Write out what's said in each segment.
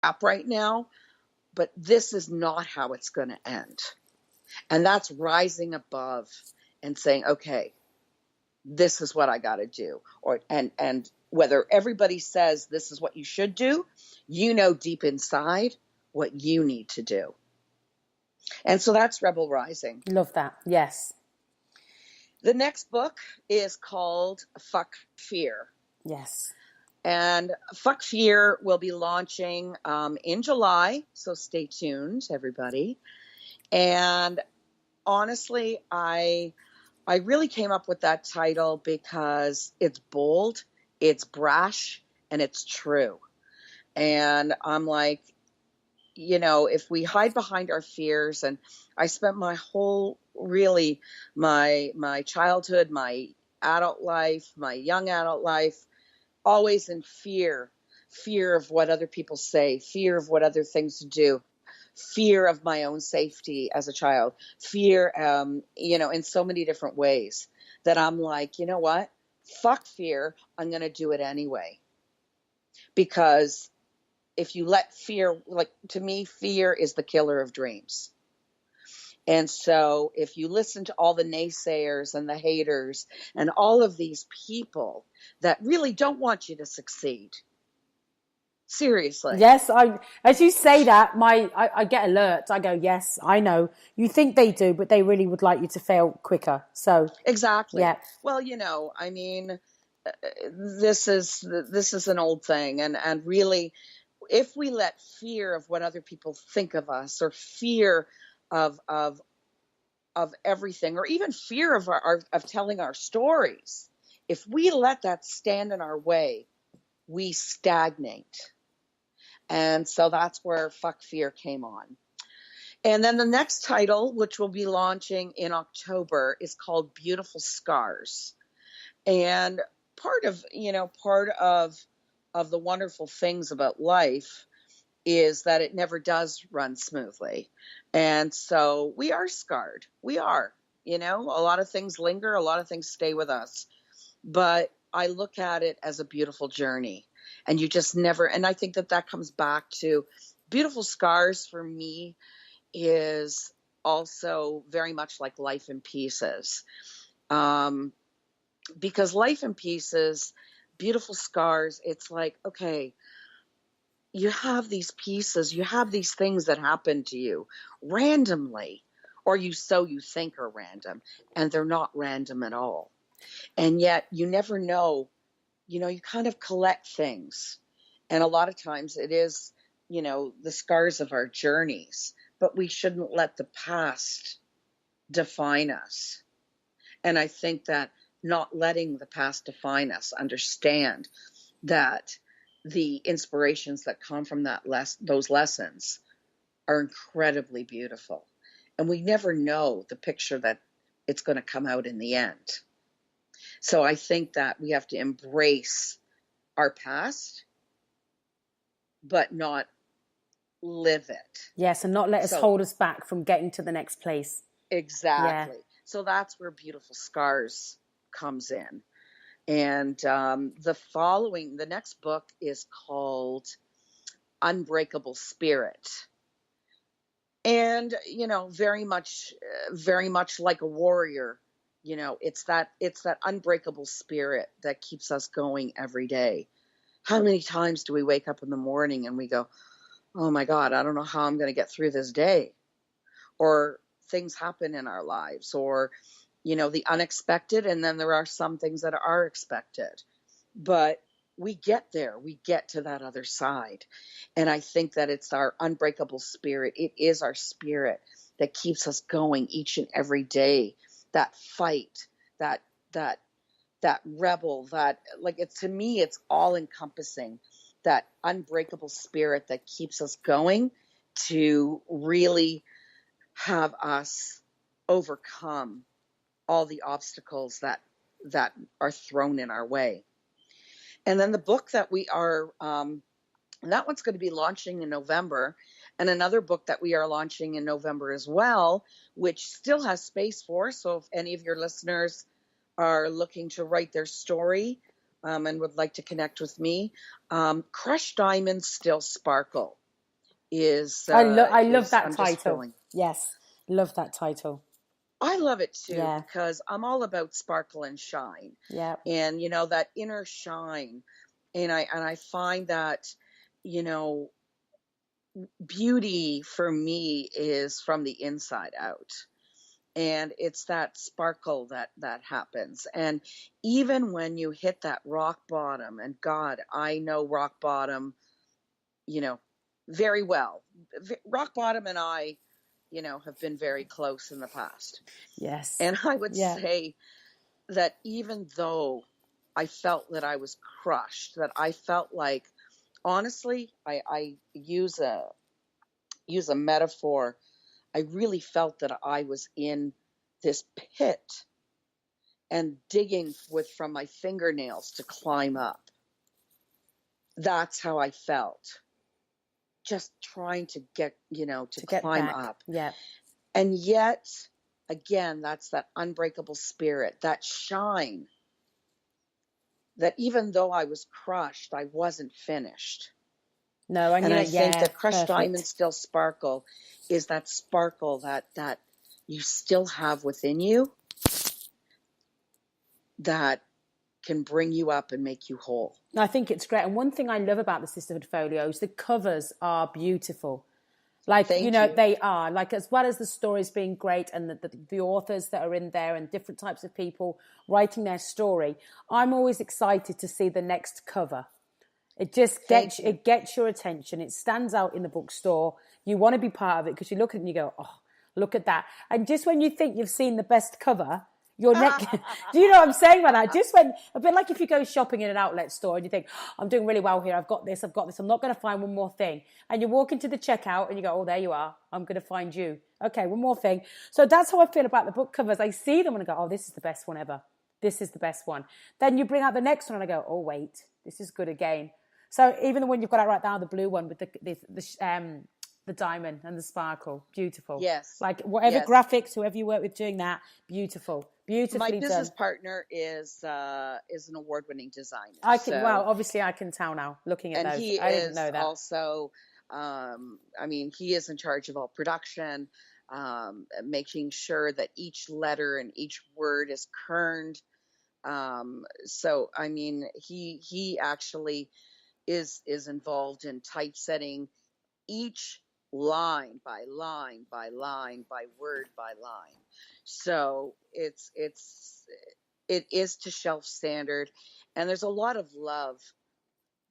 crap right now, but this is not how it's going to end. And that's rising above and saying, okay, this is what I got to do. And whether everybody says this is what you should do, you know deep inside what you need to do. And so that's Rebel Rising. Love that. Yes. The next book is called Fuck Fear. Yes. And Fuck Fear will be launching in July. So stay tuned, everybody. And honestly, I really came up with that title because it's bold, it's brash, and it's true. And I'm like, if we hide behind our fears, and I spent my whole, really, my childhood, my adult life, my young adult life, always in fear of what other people say, fear of what other things to do, fear of my own safety as a child, fear, in so many different ways that I'm like, you know what? Fuck fear. I'm going to do it anyway. Because if you let fear, like to me, fear is the killer of dreams. And so if you listen to all the naysayers and the haters and all of these people that really don't want you to succeed, seriously. Yes, as you say that, I get alerts. I go, yes, I know. You think they do, but they really would like you to fail quicker. So Exactly. yeah. Well, I mean, this is an old thing, and really, if we let fear of what other people think of us, or fear of everything, or even fear of of telling our stories, if we let that stand in our way, we stagnate. And so that's where Fuck Fear came on. And then the next title, which will be launching in October, is called Beautiful Scars. And part of the wonderful things about life is that it never does run smoothly. And so we are scarred. We are, a lot of things linger, a lot of things stay with us. But I look at it as a beautiful journey. And you just never, and I think that comes back to Beautiful Scars for me is also very much like Life in Pieces. Because Life in Pieces, Beautiful Scars, it's like, okay, you have these pieces, you have these things that happen to you randomly, or you think are random, and they're not random at all. And yet you never know, you kind of collect things. And a lot of times it is, the scars of our journeys, but we shouldn't let the past define us. And I think that not letting the past define us, understand that the inspirations that come from those lessons are incredibly beautiful. And we never know the picture that it's going to come out in the end. So I think that we have to embrace our past, but not live it. Yes, and not let us hold us back from getting to the next place. Exactly. Yeah. So that's where Beautiful Scars comes in. And the next book is called Unbreakable Spirit. And, very much like a warrior, it's that unbreakable spirit that keeps us going every day. How many times do we wake up in the morning and we go, oh my God, I don't know how I'm going to get through this day? Or things happen in our lives, or, the unexpected. And then there are some things that are expected, but we get there, we get to that other side. And I think that it's our unbreakable spirit. It is our spirit that keeps us going each and every day. That fight, that rebel, that, like, to me, it's all encompassing, that unbreakable spirit that keeps us going to really have us overcome all the obstacles that are thrown in our way. And then the book that we are, that one's going to be launching in November. And another book that we are launching in November as well, which still has space for. So if any of your listeners are looking to write their story and would like to connect with me, Crushed Diamonds Still Sparkle. is I love that I'm just title. feeling. Yes, love that title. I love it too, Yeah, because I'm all about sparkle and shine, yeah, and that inner shine, and I find that, you know, beauty for me is from the inside out, and it's that sparkle that happens. And even when you hit that rock bottom, and God, I know rock bottom, you know, very well. Rock bottom and I, have been very close in the past. yes, And I would yeah. say that even though I felt that I was crushed, that I felt like, honestly, I use a metaphor. I really felt that I was in this pit and digging from my fingernails to climb up. That's how I felt. Just trying to get, to To get climb back, up. yeah. And yet, again, that's that unbreakable spirit, that shine, that even though I was crushed, I wasn't finished. No, and And I think yeah, that crushed perfect. diamonds still sparkle is that sparkle that you still have within you, that can bring you up and make you whole. I think it's great. And one thing I love about the Sisterhood Folios, the covers are beautiful. Like, Thank you. they are, like, as well as the stories being great, and the authors that are in there and different types of people writing their story, I'm always excited to see the next cover. It just gets your attention. It stands out in the bookstore. You want to be part of it because you look at it and you go, oh, look at that. And just when you think you've seen the best cover, your neck, do you know what I'm saying by that? Just when, a bit like if you go shopping in an outlet store and you think, oh, I'm doing really well here. I've got this. I'm not going to find one more thing. And you walk into the checkout and you go, oh, there you are. I'm going to find you. Okay, one more thing. So that's how I feel about the book covers. I see them and I go, oh, this is the best one ever. This is the best one. Then you bring out the next one and I go, oh, wait, this is good again. So even the one you've got out right now, the blue one with the diamond and the sparkle, beautiful. Yes. Like whatever graphics, whoever you work with doing that, beautiful, beautifully My business done. partner is an award-winning designer. Well, obviously I can tell now looking at and those. he I didn't is know that. also, he is in charge of all production, making sure that each letter and each word is kerned. So he actually is involved in typesetting each line by line by line by word by line. So it is to shelf standard, and there's a lot of love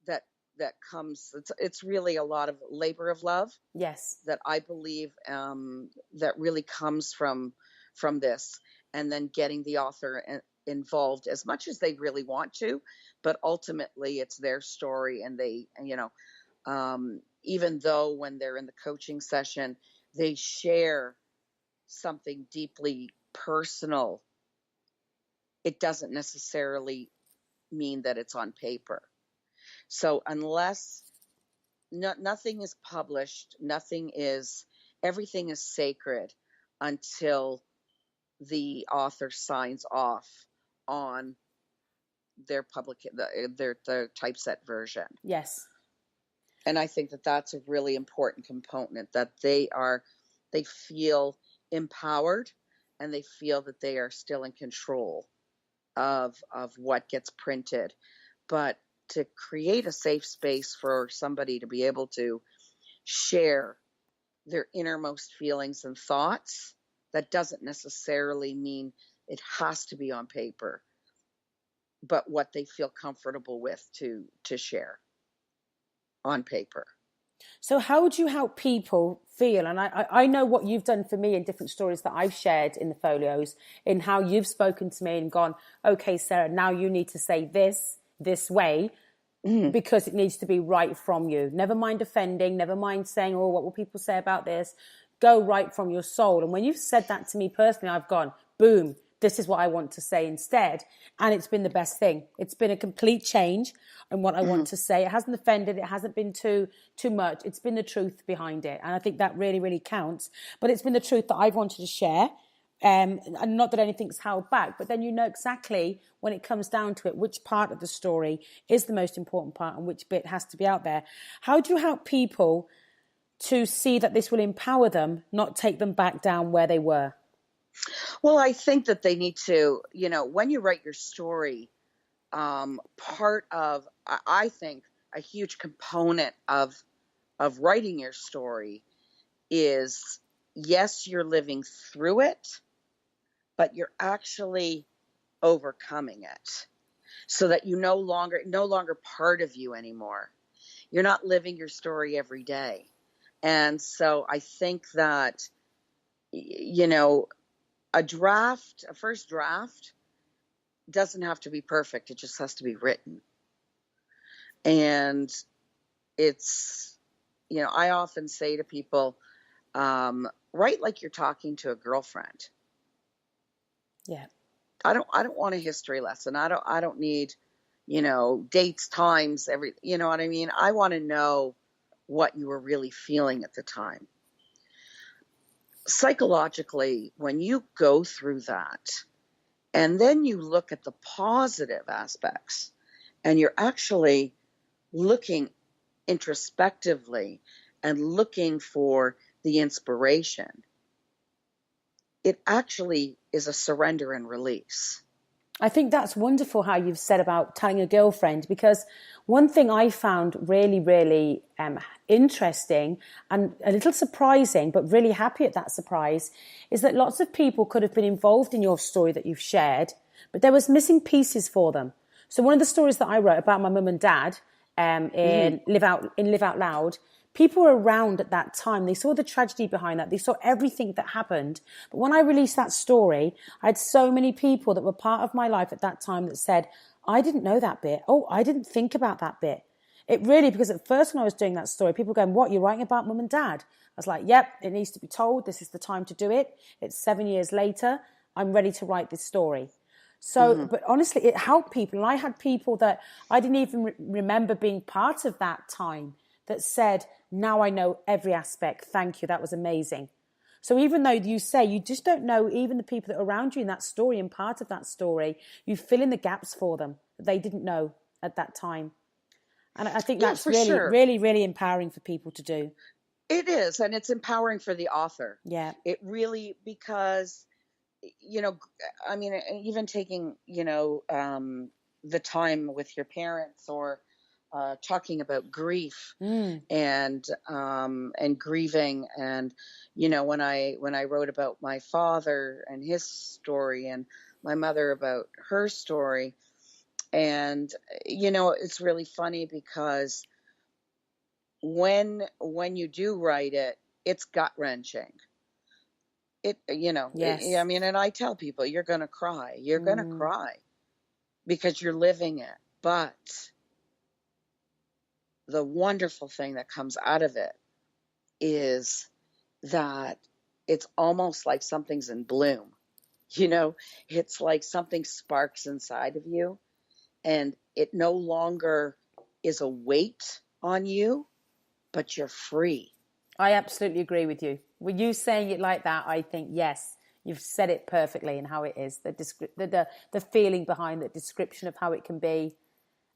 that comes. It's really a lot of labor of love. Yes. That I believe that really comes from this, and then getting the author involved as much as they really want to, but ultimately it's their story, and they, even though when they're in the coaching session, they share something deeply personal, it doesn't necessarily mean that it's on paper. So unless nothing is published, everything is sacred until the author signs off on their their typeset version. Yes. And I think that that's a really important component, that they feel empowered, and they feel that they are still in control of what gets printed. But to create a safe space for somebody to be able to share their innermost feelings and thoughts, that doesn't necessarily mean it has to be on paper, but what they feel comfortable with to share on paper. So how would you help people feel? And I know what you've done for me in different stories that I've shared in the folios, in how you've spoken to me and gone, okay, Sarah, now you need to say this way, because it needs to be right from you. Never mind offending, never mind saying, oh, what will people say about this? Go right from your soul. And when you've said that to me personally, I've gone, boom, this is what I want to say instead. And it's been the best thing. It's been a complete change in what I want to say. It hasn't offended. It hasn't been too much. It's been the truth behind it. And I think that really, really counts. But it's been the truth that I've wanted to share. And not that anything's held back, but then you know exactly when it comes down to it, which part of the story is the most important part and which bit has to be out there. How do you help people to see that this will empower them, not take them back down where they were? Well, I think that they need to, when you write your story, part of, I think a huge component of writing your story is, yes, you're living through it, but you're actually overcoming it, so that you no longer part of you anymore. You're not living your story every day. And so I think that, a first draft doesn't have to be perfect. It just has to be written. And it's, I often say to people, write like you're talking to a girlfriend. Yeah. I don't want a history lesson. I don't need, dates, times, you know what I mean? I want to know what you were really feeling at the time. Psychologically, when you go through that, and then you look at the positive aspects, and you're actually looking introspectively and looking for the inspiration, it actually is a surrender and release. I think that's wonderful how you've said about telling a girlfriend, because one thing I found really, really interesting and a little surprising, but really happy at that surprise, is that lots of people could have been involved in your story that you've shared, but there was missing pieces for them. So one of the stories that I wrote about my mum and dad in Live Out Loud, people were around at that time. They saw the tragedy behind that. They saw everything that happened. But when I released that story, I had so many people that were part of my life at that time that said, I didn't know that bit. Oh, I didn't think about that bit. It really, because at first when I was doing that story, people were going, what, you're writing about mum and dad? I was like, yep, it needs to be told. This is the time to do it. It's 7 years later. I'm ready to write this story. So, but honestly, it helped people. And I had people that I didn't even remember being part of that time that said, now I know every aspect. Thank you. That was amazing. So even though you say you just don't know even the people that are around you in that story and part of that story, you fill in the gaps for them that they didn't know at that time. And I think that's really, sure. really, really empowering for people to do. It is. And it's empowering for the author. Yeah. It really, because, I mean, even taking, the time with your parents, or talking about grief and grieving. And, when I wrote about my father and his story, and my mother about her story, and, it's really funny because when you do write it, it's gut wrenching. Yes. I mean, and I tell people, you're going to cry. You're going to cry because you're living it. But the wonderful thing that comes out of it is that it's almost like something's in bloom. It's like something sparks inside of you, and it no longer is a weight on you, but you're free. I absolutely agree with you. With you saying it like that, I think, yes, you've said it perfectly and how it is, the feeling behind the description of how it can be.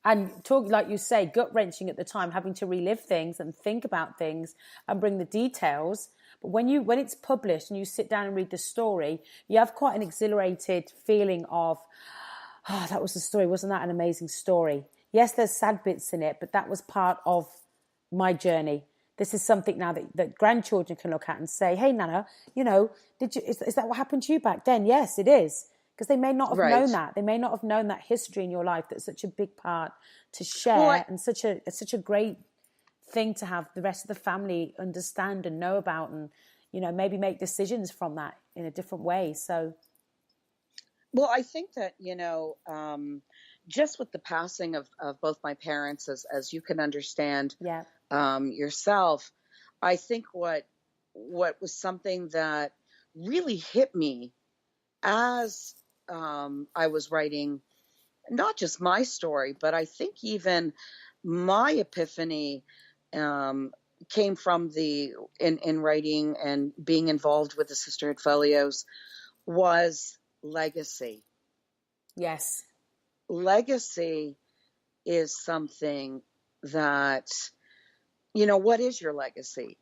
And talk, like you say, gut-wrenching at the time, having to relive things and think about things and bring the details. But when it's published and you sit down and read the story, you have quite an exhilarated feeling of, oh, that was the story. Wasn't that an amazing story? Yes, there's sad bits in it, but that was part of my journey. This is something now that grandchildren can look at and say, hey, Nana, is that what happened to you back then? Yes, it is. Because they may not have known that. They may not have known that history in your life that's such a big part to share, and such a great thing to have the rest of the family understand and know about, and, maybe make decisions from that in a different way. So, well, I think that, just with the passing of both my parents, as you can understand, yeah. Yourself, I think what was something that really hit me as I was writing, not just my story, but I think even my epiphany came from in writing and being involved with the Sisterhood Folios, was legacy. Yes. Legacy is something that, what is your legacy?